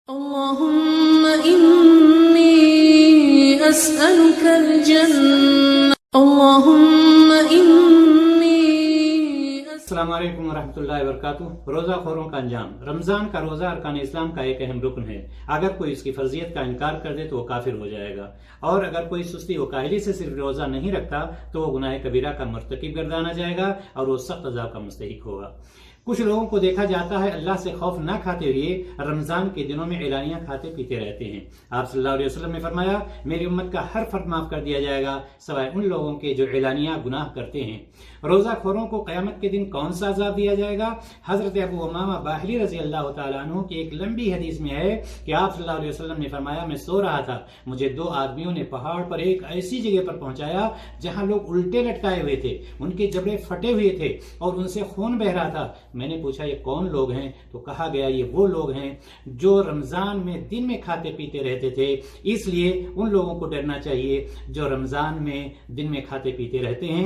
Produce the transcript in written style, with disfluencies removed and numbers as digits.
اللهم إني أسألك الجنة اللهم إني السلام علیکم ورحمۃ اللہ وبرکاتہ۔ روزہ خوروں کا انجام۔ رمضان کا روزہ ارکان اسلام کا ایک اہم رکن ہے۔ اگر کوئی اس کی فرضیت کا انکار کر دے تو وہ کافر ہو جائے گا، اور اگر کوئی سستی و کاہلی سے صرف روزہ نہیں رکھتا تو وہ گناہ کبیرہ کا مرتکب گردانا جائے گا اور وہ سخت عذاب کا مستحق ہوگا۔ کچھ لوگوں کو دیکھا جاتا ہے اللہ سے خوف نہ کھاتے ہوئے رمضان کے دنوں میں اعلانیہ کھاتے پیتے رہتے ہیں۔ آپ صلی اللہ علیہ وسلم نے فرمایا، میری امت کا ہر فرد معاف کر دیا جائے گا سوائے ان لوگوں کے جو اعلانیہ گناہ کرتے ہیں۔ روزہ خوروں کو قیامت کے دن کون سا عذاب دیا جائے گا؟ حضرت ابو امامہ باہلی رضی اللہ تعالیٰ عنہ کی ایک لمبی حدیث میں ہے کہ آپ صلی اللہ علیہ وسلم نے فرمایا، میں سو رہا تھا، مجھے دو آدمیوں نے پہاڑ پر ایک ایسی جگہ پر پہنچایا جہاں لوگ الٹے لٹکائے ہوئے تھے، ان کے جبڑے پھٹے ہوئے تھے اور ان سے خون بہ رہا تھا۔ میں نے پوچھا یہ کون لوگ ہیں؟ تو کہا گیا یہ وہ لوگ ہیں جو رمضان میں دن میں کھاتے پیتے رہتے تھے، اس لیے ان لوگوں کو ڈرنا چاہیے جو رمضان میں دن میں کھاتے پیتے رہتے ہیں۔